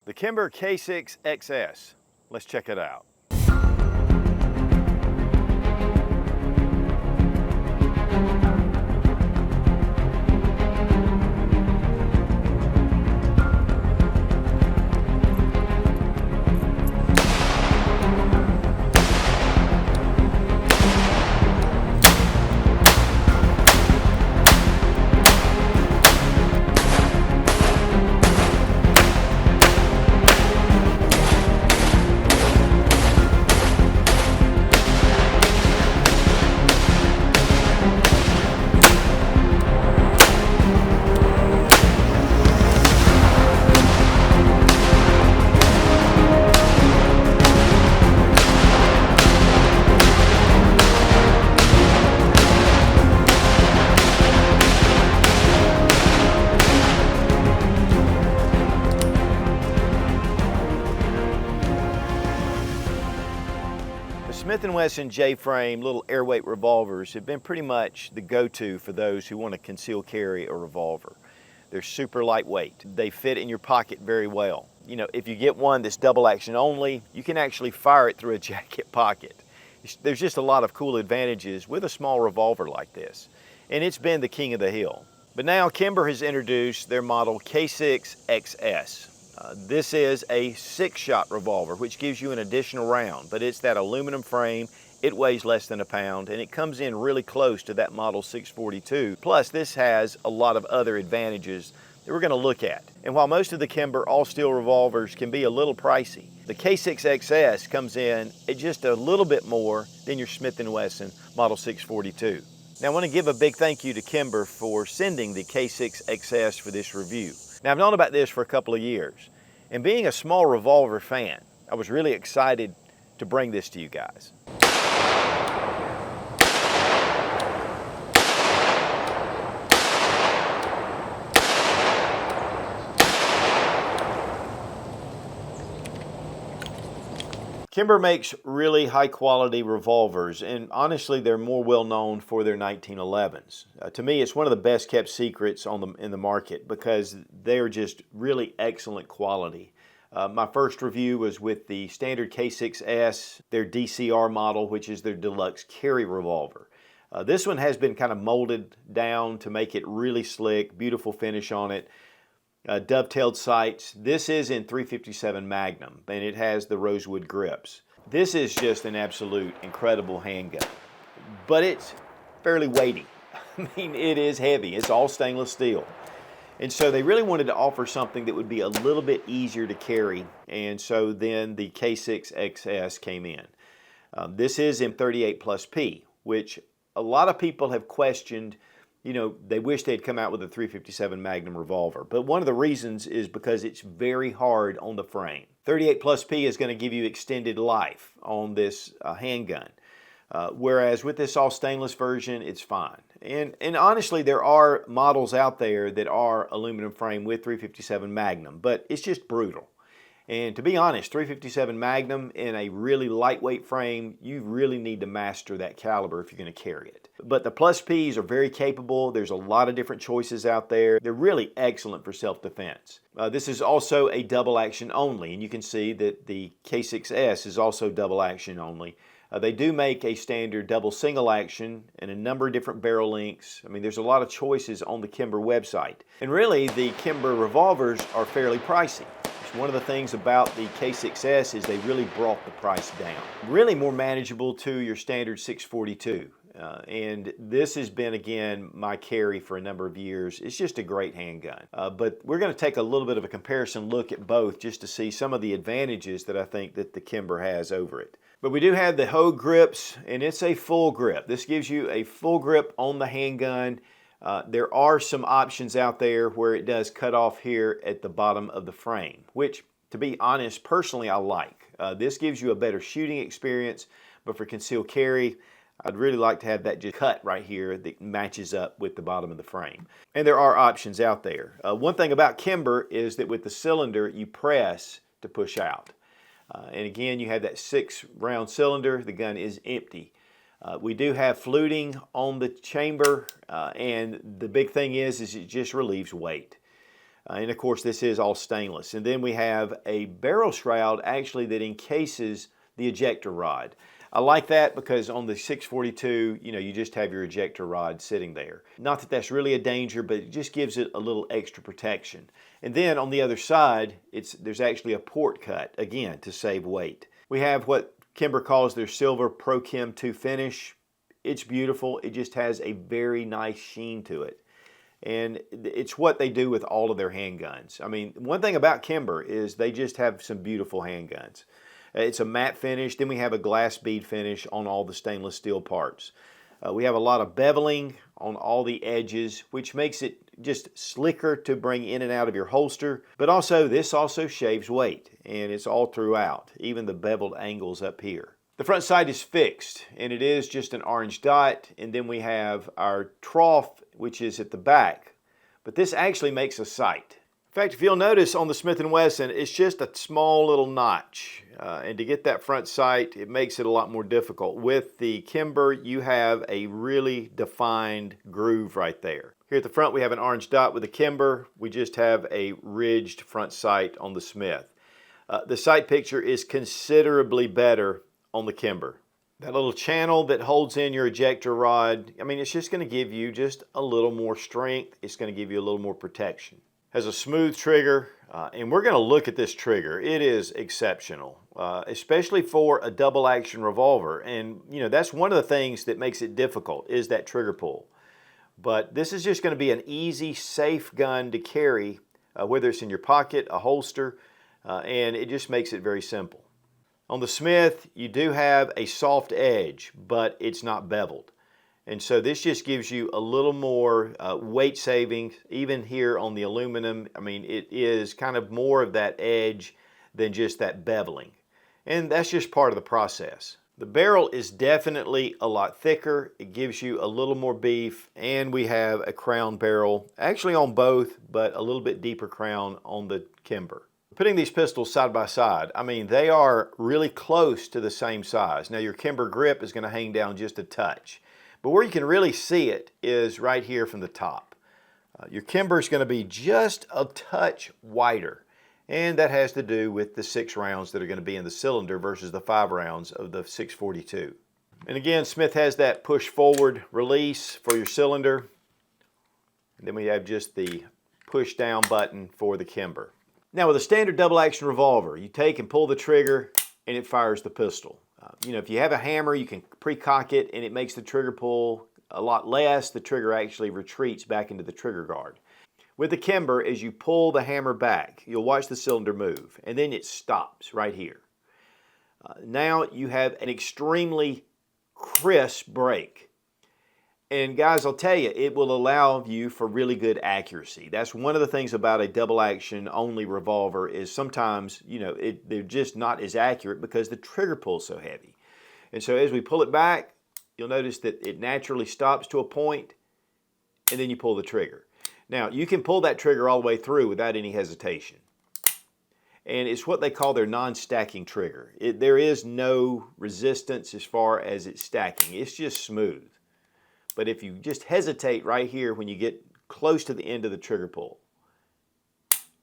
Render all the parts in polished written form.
The Kimber K6XS. Let's check it out. Smith & Wesson J Frame little airweight revolvers have been pretty much the go-to for those who want to conceal carry a revolver. They're super lightweight. They fit in your pocket very well. You know, if you get one that's double action only, you can actually fire it through a jacket pocket. There's just a lot of cool advantages with a small revolver like this. And it's been the king of the hill. But now Kimber has introduced their model K6XS. This is a 6-shot revolver, which gives you an additional round, but it's that aluminum frame. It weighs less than a pound, and it comes in really close to that model 642. Plus, this has a lot of other advantages that we're going to look at. And while most of the Kimber all-steel revolvers can be a little pricey, the K6XS comes in at just a little bit more than your Smith & Wesson model 642. Now, I want to give a big thank you to Kimber for sending the K6XS for this review. Now, I've known about this for a couple of years, and being a small revolver fan, I was really excited to bring this to you guys. Kimber makes really high quality revolvers, and honestly they're more well known for their 1911s. To me, it's one of the best kept secrets in the market because they're just really excellent quality. My first review was with the standard K6S, their DCR model, which is their deluxe carry revolver. This one has been kind of molded down to make it really slick, beautiful finish on it. Dovetailed sights. This is in 357 Magnum, and it has the rosewood grips. This is just an absolute incredible handgun, but it's fairly weighty. I mean, it is heavy. It's all stainless steel. And so they really wanted to offer something that would be a little bit easier to carry, and so then the K6XS came in. This is in 38+P, which a lot of people have questioned. You know, they wish they'd come out with a 357 Magnum revolver, but one of the reasons is because it's very hard on the frame. 38+P is going to give you extended life on this handgun, whereas with this all stainless version, it's fine. And honestly, there are models out there that are aluminum frame with 357 Magnum, but it's just brutal. And to be honest, 357 Magnum in a really lightweight frame, you really need to master that caliber if you're going to carry it. But the plus Ps are very capable. There's a lot of different choices out there. They're really excellent for self-defense. This is also a double action only, and you can see that the K6S is also double action only. They do make a standard double single action and a number of different barrel lengths. I mean, there's a lot of choices on the Kimber website. And really, the Kimber revolvers are fairly pricey. One of the things about the K6S is they really brought the price down. Really more manageable to your standard 642. And this has been, again, my carry for a number of years. It's just a great handgun. But we're going to take a little bit of a comparison look at both just to see some of the advantages that I think that the Kimber has over it. But we do have the Hogue grips, and it's a full grip. This gives you a full grip on the handgun. There are some options out there where it does cut off here at the bottom of the frame, which, to be honest, personally I like. This gives you a better shooting experience, but for concealed carry, I'd really like to have that just cut right here that matches up with the bottom of the frame. And there are options out there. One thing about Kimber is that with the cylinder, you press to push out. And again, you have that 6-round cylinder. The gun is empty. We do have fluting on the chamber, and the big thing is it just relieves weight. And of course, this is all stainless. And then we have a barrel shroud actually that encases the ejector rod. I like that because on the 642, you just have your ejector rod sitting there. Not that that's really a danger, but it just gives it a little extra protection. And then on the other side, there's actually a port cut, again, to save weight. We have what Kimber calls their Silver Pro Chem 2 finish. It's beautiful. It just has a very nice sheen to it. And it's what they do with all of their handguns. I mean, one thing about Kimber is they just have some beautiful handguns. It's a matte finish. Then we have a glass bead finish on all the stainless steel parts. We have a lot of beveling on all the edges, which makes it just slicker to bring in and out of your holster. But also, this also shaves weight, and it's all throughout, even the beveled angles up here. The front sight is fixed, and it is just an orange dot, and then we have our trough, which is at the back. But this actually makes a sight. In fact, if you'll notice on the Smith & Wesson, it's just a small little notch. And to get that front sight, it makes it a lot more difficult. With the Kimber, you have a really defined groove right there. Here at the front, we have an orange dot with the Kimber. We just have a ridged front sight on the Smith. The sight picture is considerably better on the Kimber. That little channel that holds in your ejector rod, I mean, it's just going to give you just a little more strength. It's going to give you a little more protection. Has a smooth trigger, and we're going to look at this trigger. It is exceptional, especially for a double action revolver. And that's one of the things that makes it difficult is that trigger pull. But this is just going to be an easy, safe gun to carry, whether it's in your pocket, a holster, and it just makes it very simple. On the Smith, you do have a soft edge, but it's not beveled. And so this just gives you a little more weight saving, even here on the aluminum. I mean, it is kind of more of that edge than just that beveling. And that's just part of the process. The barrel is definitely a lot thicker. It gives you a little more beef, and we have a crown barrel, actually on both, but a little bit deeper crown on the Kimber. Putting these pistols side by side, I mean, they are really close to the same size. Now, your Kimber grip is going to hang down just a touch. But where you can really see it is right here from the top. Your Kimber is going to be just a touch wider, and that has to do with the 6 rounds that are going to be in the cylinder versus the 5 rounds of the 642. And again, Smith has that push forward release for your cylinder. And then we have just the push down button for the Kimber. Now with a standard double action revolver, you take and pull the trigger and it fires the pistol. If you have a hammer, you can pre-cock it and it makes the trigger pull a lot less. The trigger actually retreats back into the trigger guard. With the Kimber, as you pull the hammer back, you'll watch the cylinder move and then it stops right here. Now you have an extremely crisp break. And guys, I'll tell you, it will allow you for really good accuracy. That's one of the things about a double action only revolver is sometimes, they're just not as accurate because the trigger pull is so heavy. And so as we pull it back, you'll notice that it naturally stops to a point and then you pull the trigger. Now, you can pull that trigger all the way through without any hesitation. And it's what they call their non-stacking trigger. There is no resistance as far as it's stacking. It's just smooth. But if you just hesitate right here when you get close to the end of the trigger pull,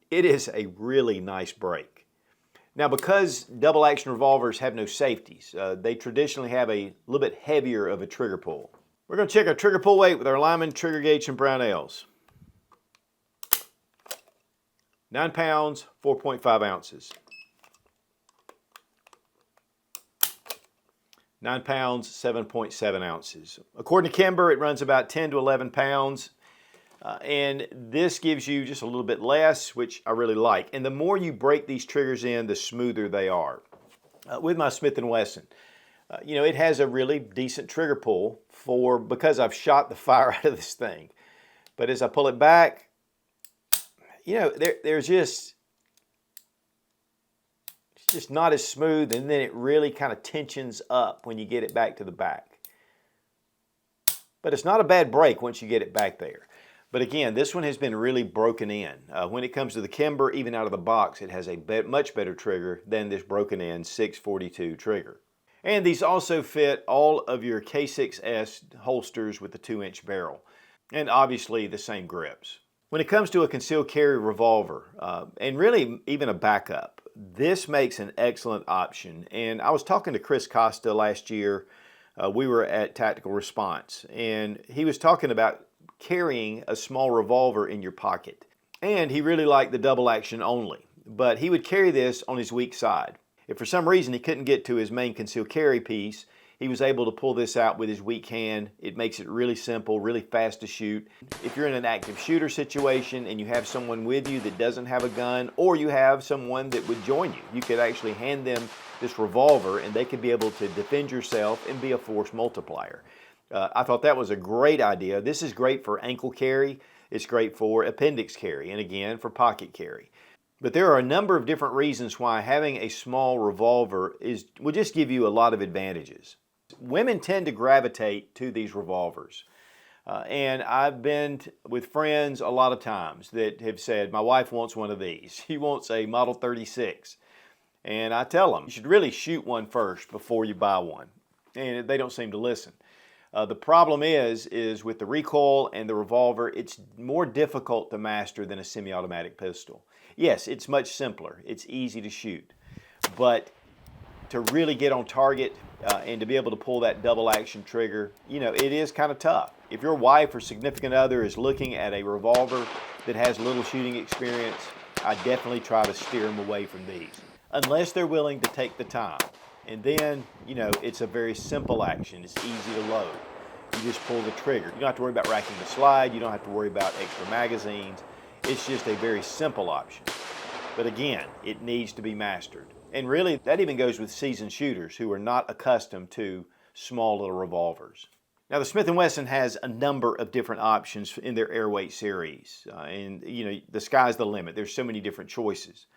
it is a really nice break. Now, because double action revolvers have no safeties, they traditionally have a little bit heavier of a trigger pull. We're going to check our trigger pull weight with our Lyman trigger gauge and Brownells. 9 pounds, 4.5 ounces. 9 pounds, 7.7 ounces. According to Kimber, it runs about 10 to 11 pounds. And this gives you just a little bit less, which I really like. And the more you break these triggers in, the smoother they are. With my Smith & Wesson, it has a really decent trigger pull because I've shot the fire out of this thing. But as I pull it back, there's just not as smooth, and then it really kind of tensions up when you get it back to the back. But it's not a bad break once you get it back there. But again, this one has been really broken in. When it comes to the Kimber, even out of the box, it has a much better trigger than this broken in 642 trigger. And these also fit all of your K6S holsters with the 2-inch barrel. And obviously the same grips. When it comes to a concealed carry revolver, and really even a backup, this makes an excellent option. And I was talking to Chris Costa last year. We were at Tactical Response, and he was talking about carrying a small revolver in your pocket. And he really liked the double action only, but he would carry this on his weak side. If for some reason he couldn't get to his main concealed carry piece, he was able to pull this out with his weak hand. It makes it really simple, really fast to shoot. If you're in an active shooter situation and you have someone with you that doesn't have a gun, or you have someone that would join you, you could actually hand them this revolver and they could be able to defend yourself and be a force multiplier. I thought that was a great idea. This is great for ankle carry. It's great for appendix carry, and again for pocket carry. But there are a number of different reasons why having a small revolver will just give you a lot of advantages. Women tend to gravitate to these revolvers. And I've been with friends a lot of times that have said, my wife wants one of these. She wants a Model 36. And I tell them, you should really shoot one first before you buy one. And they don't seem to listen. The problem is with the recoil and the revolver, it's more difficult to master than a semi-automatic pistol. Yes, it's much simpler. It's easy to shoot. But to really get on target and to be able to pull that double action trigger, you know, it is kind of tough. If your wife or significant other is looking at a revolver that has little shooting experience, I definitely try to steer them away from these, unless they're willing to take the time. And then, you know, it's a very simple action. It's easy to load. You just pull the trigger. You don't have to worry about racking the slide. You don't have to worry about extra magazines. It's just a very simple option. But again, it needs to be mastered. And really, that even goes with seasoned shooters who are not accustomed to small little revolvers. Now, the Smith & Wesson has a number of different options in their Airweight series. And, you know, the sky's the limit. There's so many different choices.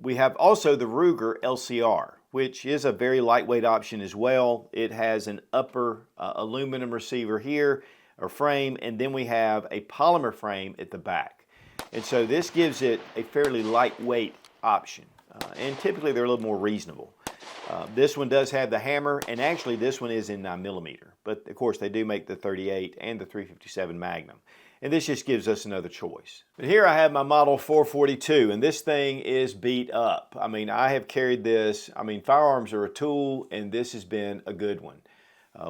We have also the Ruger LCR, which is a very lightweight option as well. It has an upper aluminum receiver here, or frame, and then we have a polymer frame at the back. And so this gives it a fairly lightweight option, and typically they're a little more reasonable. This one does have the hammer, and actually this one is in 9mm, but of course they do make the 38 and the 357 Magnum. And this just gives us another choice. But here I have my Model 442, and this thing is beat up. I mean, I have carried this. I mean, firearms are a tool, and this has been a good one.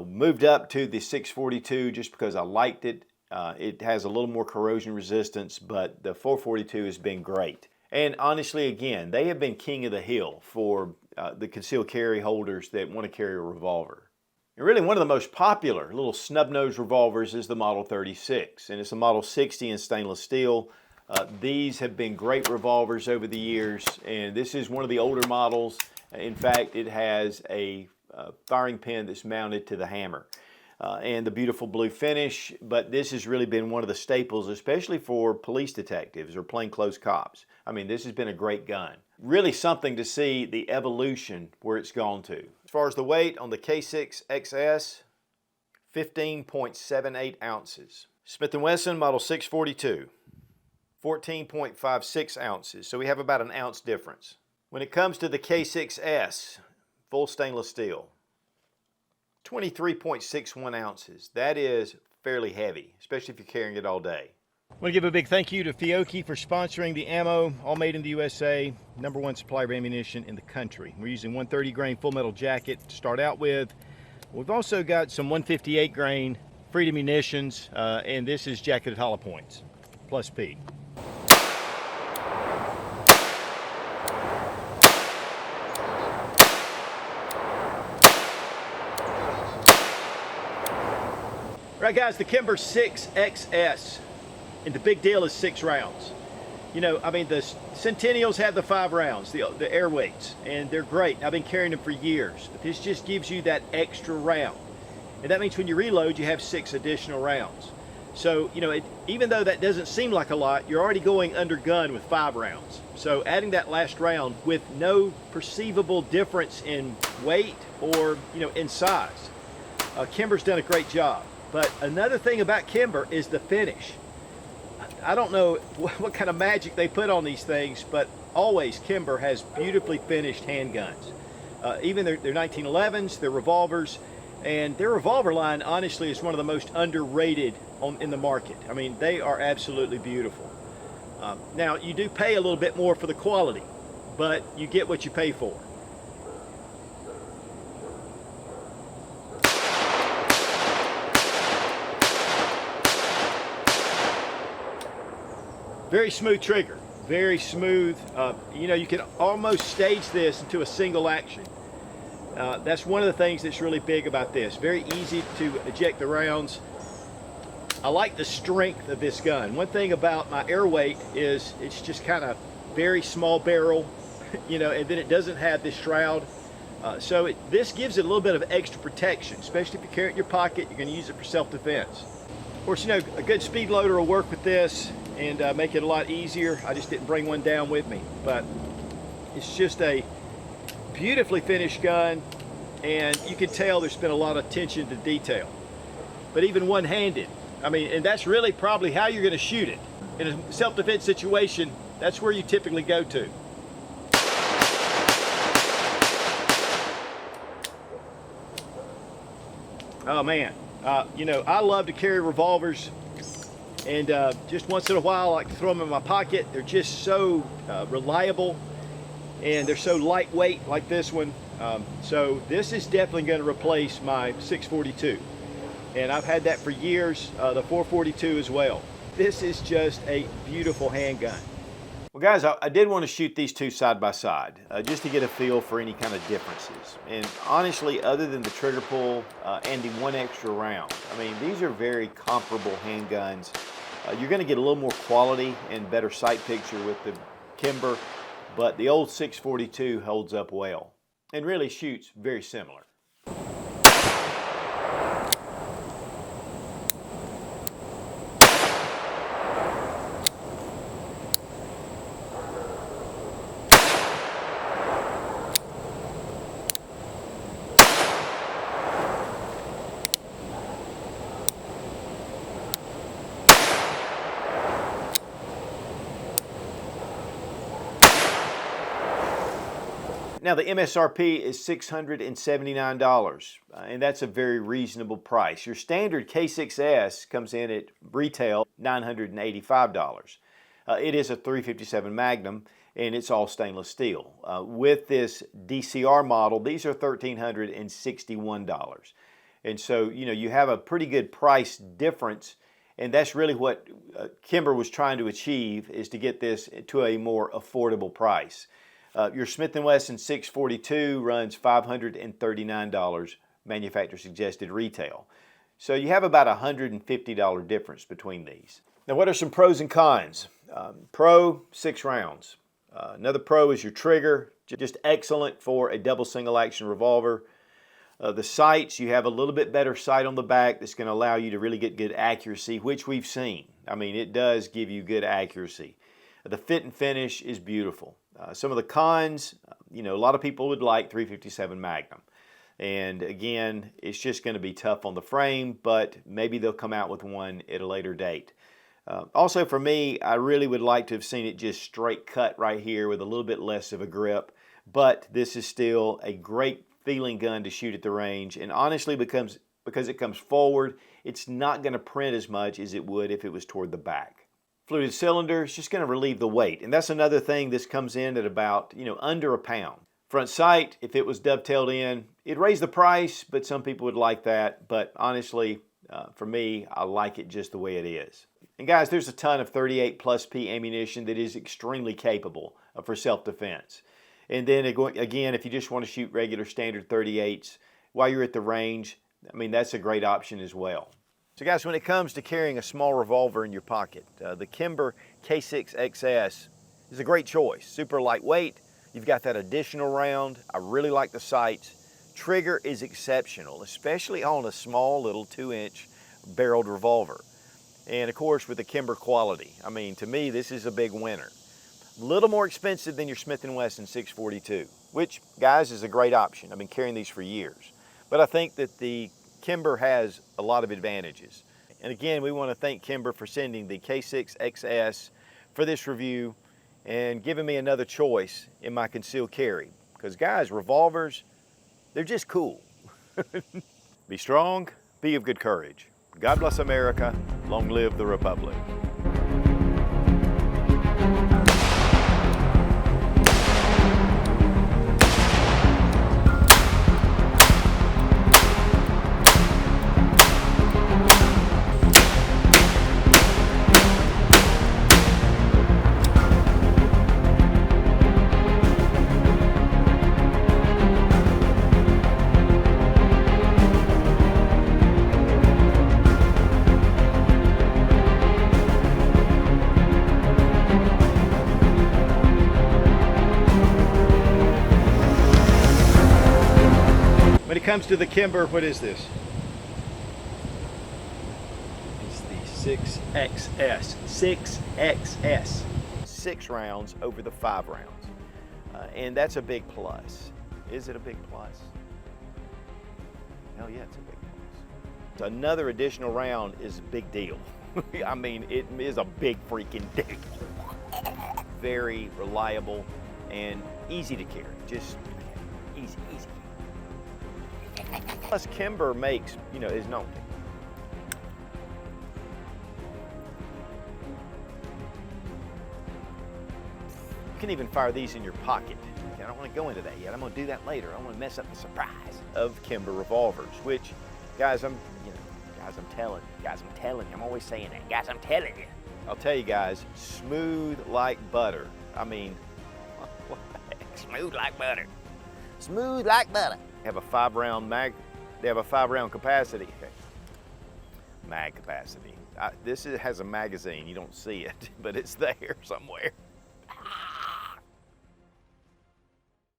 Moved up to the 642 just because I liked it. It has a little more corrosion resistance, but the 442 has been great. And honestly, again, they have been king of the hill for the concealed carry holders that want to carry a revolver. And really, one of the most popular little snub-nosed revolvers is the Model 36, and it's a Model 60 in stainless steel. These have been great revolvers over the years, and this is one of the older models. In fact, it has a firing pin that's mounted to the hammer. And the beautiful blue finish, but this has really been one of the staples, especially for police detectives or plainclothes cops. I mean, this has been a great gun. Really something to see the evolution where it's gone to. As far as the weight on the K6XS, 15.78 ounces. Smith & Wesson Model 642, 14.56 ounces. So we have about an ounce difference. When it comes to the K6S, full stainless steel, 23.61 ounces. That is fairly heavy, especially if you're carrying it all day. I want to give a big thank you to Fiocchi for sponsoring the ammo, all made in the USA, #1 supplier of ammunition in the country. We're using 130 grain full metal jacket to start out with. We've also got some 158 grain Freedom munitions, and this is jacketed hollow points, plus P. Right, guys, the Kimber 6XS, and the big deal is 6 rounds. You know, I mean, the Centennials have the 5 rounds, the Airweights, and they're great. I've been carrying them for years, but this just gives you that extra round. And that means when you reload, you have 6 additional rounds. So, you know, even though that doesn't seem like a lot, you're already going under gun with 5 rounds. So adding that last round with no perceivable difference in weight or, you know, in size. Kimber's done a great job. But another thing about Kimber is the finish. I don't know what kind of magic they put on these things, but always Kimber has beautifully finished handguns. Even their 1911s, their revolvers, And their revolver line, honestly, is one of the most underrated in the market. I mean, they are absolutely beautiful. Now, you do pay a little bit more for the quality, but you get what you pay for. Very smooth trigger, very smooth. You know, you can almost stage this into a single action. That's one of the things that's really big about this. Very easy to eject the rounds. I like the strength of this gun. One thing about my air weight is it's just kind of very small barrel, you know, and then it doesn't have this shroud. This gives it a little bit of extra protection, especially if you carry it in your pocket. You're going to use it for self-defense. Of course, you know, a good speed loader will work with this and make it a lot easier. I just didn't bring one down with me, but it's just a beautifully finished gun, and you can tell there's been a lot of attention to detail. But even one-handed, I mean, and that's really probably how you're going to shoot it. In a self-defense situation, that's where you typically go to. Oh man, you know, I love to carry revolvers, and just once in a while I like to throw them in my pocket. They're just so reliable, and they're so lightweight like this one. So this is definitely going to replace my 642, and I've had that for years, the 442 as well. This is just a beautiful handgun. Well guys, I did want to shoot these two side by side, just to get a feel for any kind of differences. And honestly, other than the trigger pull and the one extra round, I mean, these are very comparable handguns. You're going to get a little more quality and better sight picture with the Kimber, but the old 642 holds up well and really shoots very similar. Now the MSRP is $679, and that's a very reasonable price. Your standard K6S comes in at retail $985. It is a 357 Magnum, and it's all stainless steel. With this DCR model, these are $1,361. And so, you know, you have a pretty good price difference, and that's really what Kimber was trying to achieve, is to get this to a more affordable price. Your Smith & Wesson 642 runs $539 manufacturer suggested retail. So you have about a $150 difference between these. Now what are some pros and cons? Pro, 6 rounds. Another pro is your trigger, just excellent for a double single action revolver. The sights, you have a little bit better sight on the back that's going to allow you to really get good accuracy, which we've seen. I mean, it does give you good accuracy. The fit and finish is beautiful. Some of the cons, you know, a lot of people would like 357 Magnum. And again, it's just going to be tough on the frame, but maybe they'll come out with one at a later date. Also for me, I really would like to have seen it just straight cut right here with a little bit less of a grip. But this is still a great feeling gun to shoot at the range. And honestly, because it comes forward, it's not going to print as much as it would if it was toward the back. Fluted cylinder is just going to relieve the weight, and that's another thing. This comes in at about, you know, under a pound. Front sight, if it was dovetailed in, it'd raise the price, but some people would like that. But honestly, for me, I like it just the way it is. And guys, there's a ton of 38+P ammunition that is extremely capable for self-defense. And then again, if you just want to shoot regular standard 38s while you're at the range, I mean, that's a great option as well. So guys, when it comes to carrying a small revolver in your pocket, the Kimber K6XS is a great choice. Super lightweight, you've got that additional round. I really like the sights. Trigger is exceptional, especially on a small little 2-inch barreled revolver. And of course with the Kimber quality, I mean, to me this is a big winner. A little more expensive than your Smith & Wesson 642, which guys is a great option. I've been carrying these for years. But I think that the Kimber has a lot of advantages. And again, we want to thank Kimber for sending the K6XS for this review and giving me another choice in my concealed carry. Because guys, revolvers, they're just cool. Be strong, be of good courage. God bless America, long live the Republic. When it comes to the Kimber, what is this? It's the 6XS. 6XS. 6 rounds over the 5 rounds. And that's a big plus. Is it a big plus? Hell yeah, it's a big plus. Another additional round is a big deal. I mean, it is a big freaking deal. Very reliable and easy to carry. Just easy, easy. Plus, Kimber makes, is known. You can even fire these in your pocket. I don't want to go into that yet. I'm going to do that later. I want to mess up the surprise of Kimber revolvers, which, guys, I'm telling you. I'm always saying that. Guys, I'm telling you. I'll tell you guys, smooth like butter. I mean, what the heck? Smooth like butter. Smooth like butter. Have a 5-round mag. They have a 5-round capacity. Mag capacity. This has a magazine. You don't see it, but it's there somewhere.